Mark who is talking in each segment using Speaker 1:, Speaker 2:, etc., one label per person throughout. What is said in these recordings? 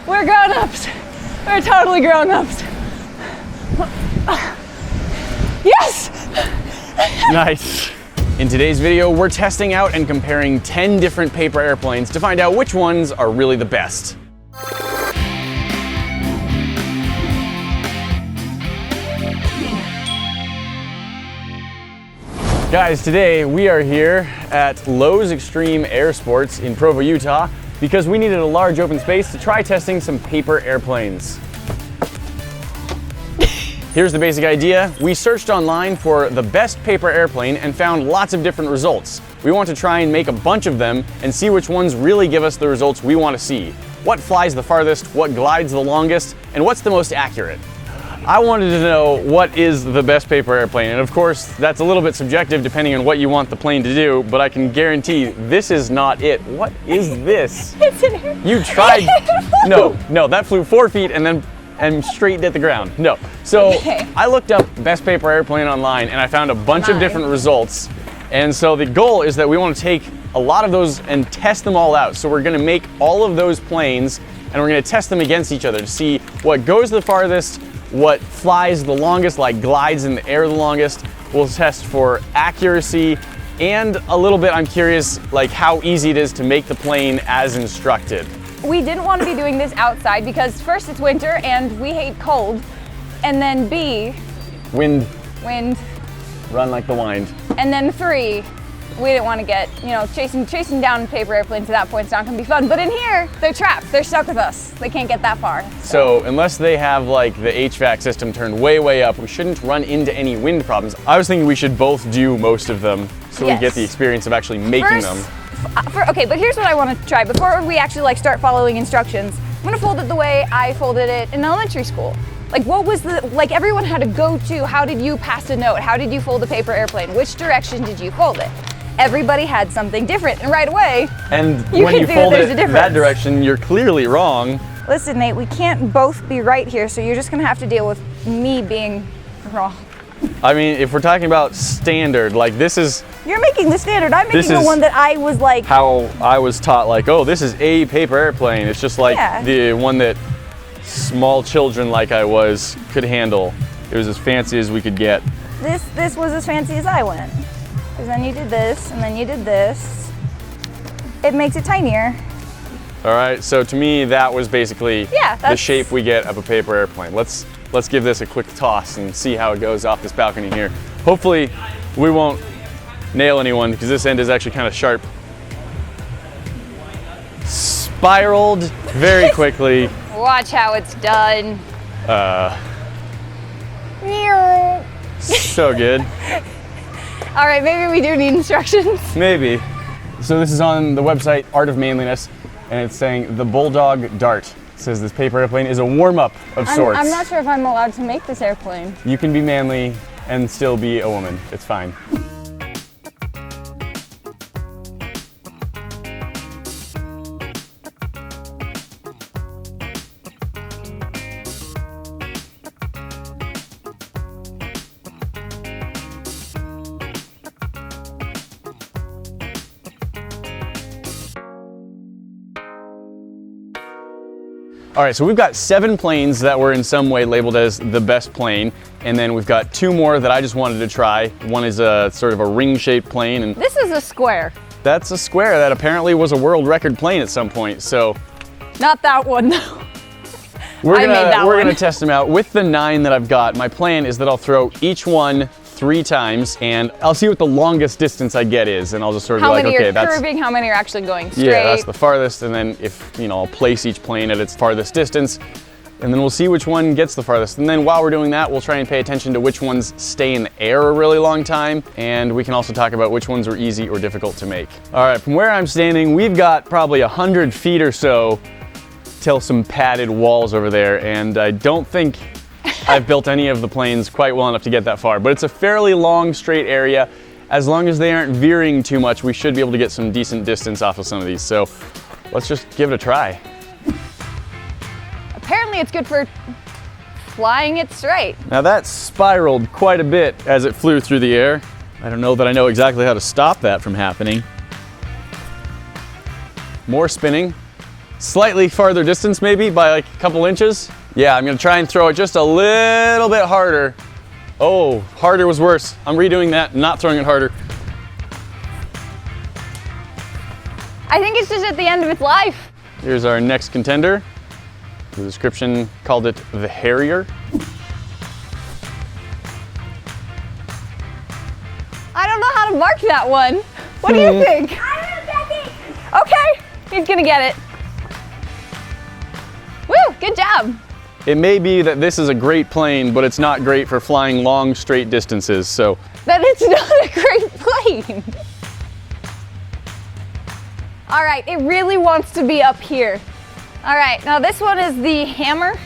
Speaker 1: We're grown-ups. We're totally grown-ups. Yes!
Speaker 2: Nice. In today's video, we're testing out and comparing 10 different paper airplanes to find out which ones are really the best. Guys, today we are here at Lowe's Extreme Air Sports in Provo, Utah, because we needed a large open space to try testing some paper airplanes. Here's the basic idea. We searched online for the best paper airplane and found lots of different results. We want to try and make a bunch of them and see which ones really give us the results we want to see. What flies the farthest, what glides the longest, and what's the most accurate. I wanted to know what is the best paper airplane, and of course that's a little bit subjective depending on what you want the plane to do, but I can guarantee this is not it. What is this?
Speaker 1: It's an airplane.
Speaker 2: You tried. No, that flew 4 feet and straight hit the ground. No. So
Speaker 1: okay.
Speaker 2: I looked up best paper airplane online and I found a bunch of different results. And so the goal is that we want to take a lot of those and test them all out. So we're going to make all of those planes and we're going to test them against each other to see what goes the farthest, what flies the longest, like glides in the air the longest. We'll test for accuracy and a little bit, I'm curious, like how easy it is to make the plane as instructed.
Speaker 1: We didn't want to be doing this outside because first it's winter and we hate cold, and then B,
Speaker 2: Wind. Run like the wind.
Speaker 1: And then 3, we didn't want to get, chasing down paper airplanes at that point. It's not going to be fun. But in here, they're trapped. They're stuck with us. They can't get that far.
Speaker 2: So unless they have like the HVAC system turned way up, we shouldn't run into any wind problems. I was thinking we should both do most of them so we get the experience of actually making them.
Speaker 1: Okay, but here's what I want to try. Before we actually start following instructions, I'm going to fold it the way I folded it in elementary school. Like what was everyone had a go-to. How did you pass a note? How did you fold a paper airplane? Which direction did you fold it? Everybody had something different, and right away,
Speaker 2: and when you fold it that direction, you're clearly wrong.
Speaker 1: Listen, Nate, we can't both be right here, so you're just gonna have to deal with me being wrong.
Speaker 2: I mean, if we're talking about standard, like this is...
Speaker 1: You're making the standard, I'm making the one that I was like...
Speaker 2: How I was taught, like, oh, this is a paper airplane. It's just like the one that small children like I was could handle. It was as fancy as we could get.
Speaker 1: This was as fancy as I went. Because then you did this, and then you did this. It makes it tinier.
Speaker 2: All right, so to me, that was basically the shape we get of a paper airplane. Let's give this a quick toss and see how it goes off this balcony here. Hopefully, we won't nail anyone because this end is actually kind of sharp. Spiraled very quickly.
Speaker 1: Watch how it's done.
Speaker 2: So good.
Speaker 1: All right, maybe we do need instructions.
Speaker 2: Maybe. So this is on the website Art of Manliness, and it's saying the Bulldog Dart. It says this paper airplane is a warm-up of sorts.
Speaker 1: I'm not sure if I'm allowed to make this airplane.
Speaker 2: You can be manly and still be a woman. It's fine. All right, so we've got 7 planes that were in some way labeled as the best plane, and then we've got 2 more that I just wanted to try. One is a sort of a ring-shaped plane, and
Speaker 1: this is a square.
Speaker 2: That's a square that apparently was a world record plane at some point. So
Speaker 1: not that one, though.
Speaker 2: We're gonna test them out with the 9 that I've got. My plan is that I'll throw each one 3 times, and I'll see what the longest distance I get is, and I'll just sort of be like, okay, that's
Speaker 1: curving, how many are actually going straight.
Speaker 2: Yeah, that's the farthest, and then if, I'll place each plane at its farthest distance, and then we'll see which one gets the farthest. And then while we're doing that, we'll try and pay attention to which ones stay in the air a really long time, and we can also talk about which ones were easy or difficult to make. All right, from where I'm standing, we've got probably 100 feet or so till some padded walls over there, and I don't think I've built any of the planes quite well enough to get that far, but it's a fairly long, straight area. As long as they aren't veering too much, we should be able to get some decent distance off of some of these. So let's just give it a try.
Speaker 1: Apparently it's good for flying it straight.
Speaker 2: Now that spiraled quite a bit as it flew through the air. I don't know that I know exactly how to stop that from happening. More spinning. slightly farther distance maybe by like a couple inches. Yeah, I'm gonna try and throw it just a little bit harder. Oh, harder was worse. I'm redoing that, not throwing it harder.
Speaker 1: I think it's just at the end of its life.
Speaker 2: Here's our next contender. The description called it the Harrier.
Speaker 1: I don't know how to mark that one. What do you think? Okay, he's gonna get it. Woo, good job.
Speaker 2: It may be that this is a great plane, but it's not great for flying long, straight distances, so.
Speaker 1: That it's not a great plane. All right, it really wants to be up here. All right, now this one is the hammer.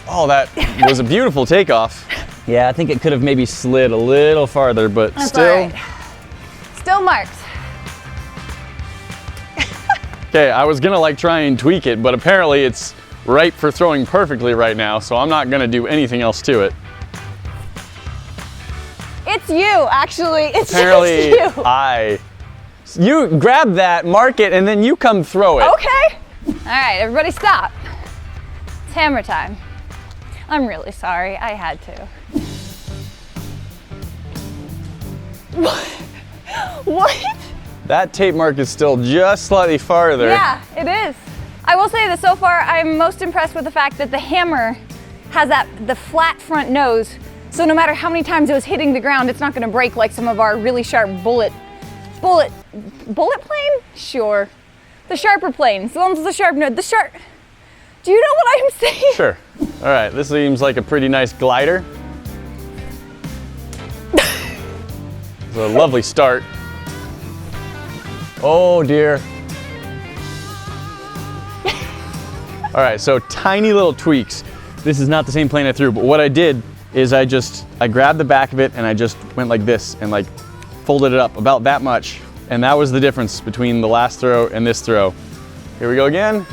Speaker 2: Oh, that was a beautiful takeoff. Yeah, I think it could have maybe slid a little farther, but
Speaker 1: That's
Speaker 2: still.
Speaker 1: all right. Still marked.
Speaker 2: Okay, I was gonna like try and tweak it, but apparently it's ripe for throwing perfectly right now, so I'm not gonna do anything else to it.
Speaker 1: It's you, actually. It's
Speaker 2: Apparently,
Speaker 1: just you.
Speaker 2: you grab that, mark it, and then you come throw it.
Speaker 1: Okay. All right, everybody stop. It's hammer time. I'm really sorry, I had to. What?
Speaker 2: That tape mark is still just slightly farther.
Speaker 1: Yeah, it is. I will say that so far I'm most impressed with the fact that the hammer has the flat front nose, so no matter how many times it was hitting the ground, it's not going to break like some of our really sharp bullet plane? Sure. The sharper planes, the ones with the sharp nose, do you know what I'm saying?
Speaker 2: Sure. All right, this seems like a pretty nice glider. It's a lovely start. Oh dear. All right, so tiny little tweaks. This is not the same plane I threw, but what I did is I grabbed the back of it and I just went like this and like folded it up about that much. And that was the difference between the last throw and this throw. Here we go again.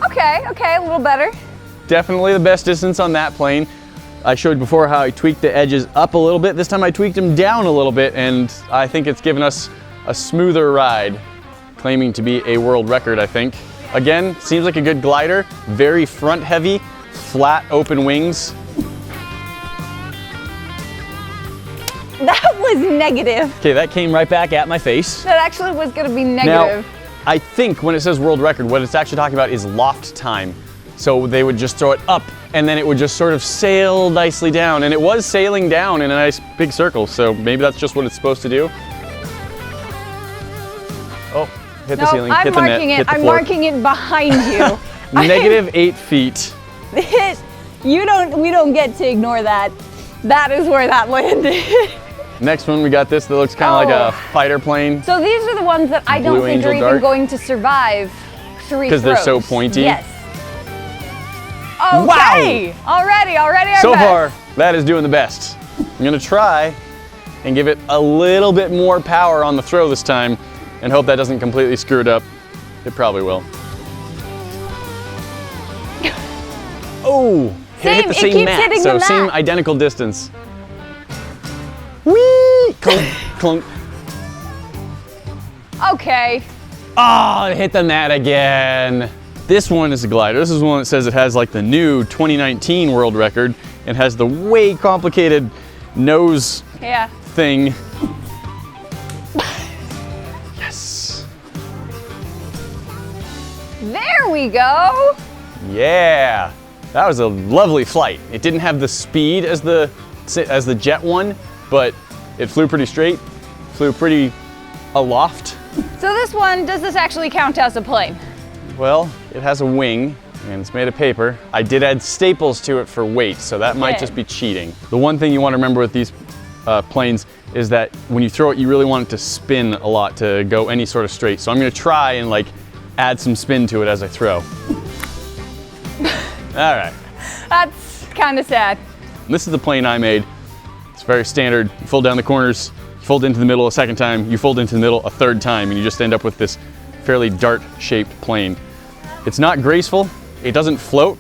Speaker 1: Okay, a little better.
Speaker 2: Definitely the best distance on that plane. I showed before how I tweaked the edges up a little bit. This time I tweaked them down a little bit, and I think it's given us a smoother ride, claiming to be a world record, I think. Again, seems like a good glider, very front heavy, flat open wings.
Speaker 1: That was negative.
Speaker 2: Okay, that came right back at my face.
Speaker 1: That actually was gonna be negative.
Speaker 2: Now, I think when it says world record, what it's actually talking about is loft time. So they would just throw it up and then it would just sort of sail nicely down. And it was sailing down in a nice big circle, so maybe that's just what it's supposed to do. Oh, hit the ceiling, hit the net, hit the floor.
Speaker 1: I'm marking it behind you.
Speaker 2: Negative 8 feet.
Speaker 1: We don't get to ignore that. That is where that landed.
Speaker 2: Next one, we got this that looks kind of like a fighter plane.
Speaker 1: So these are the ones that I don't think are even going to survive 3 throws.
Speaker 2: Because they're so pointy?
Speaker 1: Yes. Okay.
Speaker 2: Wow!
Speaker 1: Already our best.
Speaker 2: So far, that is doing the best. I'm gonna try and give it a little bit more power on the throw this time and hope that doesn't completely screw it up. It probably will. Oh! Hit the same mat, so same identical distance. Whee! Clunk, clunk.
Speaker 1: Okay.
Speaker 2: Oh, it hit the mat again. This one is a glider. This is one that says it has like the new 2019 world record and has the way complicated nose thing. Yes.
Speaker 1: There we go.
Speaker 2: Yeah. That was a lovely flight. It didn't have the speed as the jet one, but it flew pretty straight, flew pretty aloft.
Speaker 1: So this one, does this actually count as a plane?
Speaker 2: Well, it has a wing and it's made of paper. I did add staples to it for weight, so that might just be cheating. The one thing you want to remember with these planes is that when you throw it, you really want it to spin a lot to go any sort of straight. So I'm gonna try and like add some spin to it as I throw. All right.
Speaker 1: That's kind of sad.
Speaker 2: This is the plane I made. It's very standard. You fold down the corners, you fold into the middle a second time, you fold into the middle a third time, and you just end up with this fairly dart-shaped plane. It's not graceful, it doesn't float,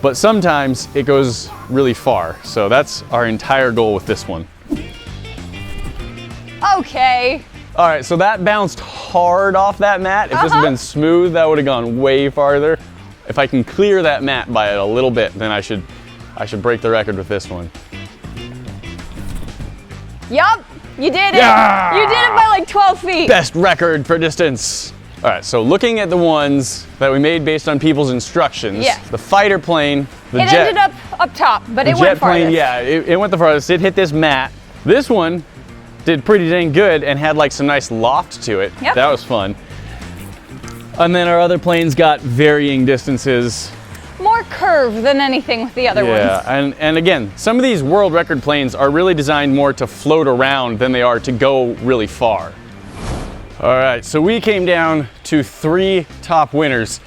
Speaker 2: but sometimes it goes really far. So that's our entire goal with this one.
Speaker 1: Okay.
Speaker 2: All right, so that bounced hard off that mat. If this had been smooth, that would have gone way farther. If I can clear that mat by a little bit, then I should break the record with this one.
Speaker 1: Yup, you did it.
Speaker 2: Yeah!
Speaker 1: You did it by like 12 feet.
Speaker 2: Best record for distance. All right, so looking at the ones that we made based on people's instructions,
Speaker 1: Yeah.
Speaker 2: the fighter plane, the
Speaker 1: It
Speaker 2: jet,
Speaker 1: ended up top, but it
Speaker 2: jet
Speaker 1: went
Speaker 2: plane,
Speaker 1: farthest.
Speaker 2: yeah, it went the farthest. It hit this mat. This one did pretty dang good and had like some nice loft to it.
Speaker 1: Yep.
Speaker 2: That was fun. And then our other planes got varying distances.
Speaker 1: More curve than anything with the other ones.
Speaker 2: Yeah, and again, some of these world record planes are really designed more to float around than they are to go really far. All right, so we came down to 3 top winners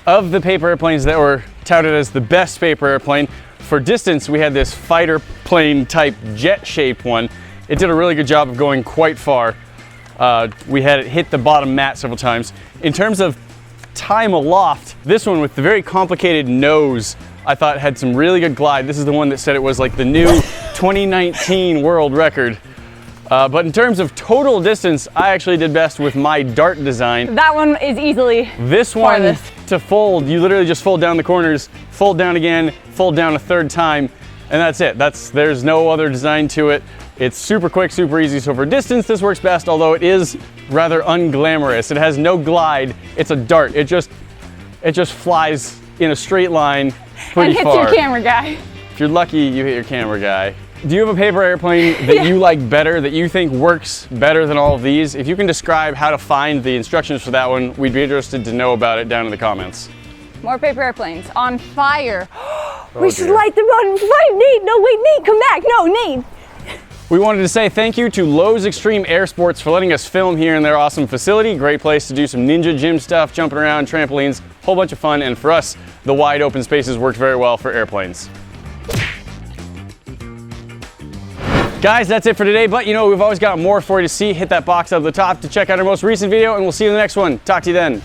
Speaker 2: of the paper airplanes that were touted as the best paper airplane. For distance, we had this fighter plane type jet shaped one. It did a really good job of going quite far. We had it hit the bottom mat several times. In terms of time aloft, this one with the very complicated nose, I thought had some really good glide. This is the one that said it was like the new 2019 world record. But in terms of total distance, I actually did best with my dart design.
Speaker 1: That one is easily
Speaker 2: This one,
Speaker 1: farthest.
Speaker 2: to fold, you literally just fold down the corners, fold down again, fold down a third time, and that's it. There's no other design to it. It's super quick, super easy. So for distance, this works best, although it is rather unglamorous. It has no glide. It's a dart. It just flies in a straight line pretty
Speaker 1: and hits
Speaker 2: far.
Speaker 1: your camera guy.
Speaker 2: If you're lucky, you hit your camera guy. Do you have a paper airplane that you like better, that you think works better than all of these? If you can describe how to find the instructions for that one, we'd be interested to know about it down in the comments.
Speaker 1: More paper airplanes on fire.
Speaker 2: We
Speaker 1: should light them on fire. Nate, no, wait, Nate, come back. No, Nate.
Speaker 2: We wanted to say thank you to Lowe's Extreme Air Sports for letting us film here in their awesome facility. Great place to do some ninja gym stuff, jumping around, trampolines, whole bunch of fun. And for us, the wide open spaces worked very well for airplanes. Guys, that's it for today, but you know, we've always got more for you to see. Hit that box up at the top to check out our most recent video, and we'll see you in the next one. Talk to you then.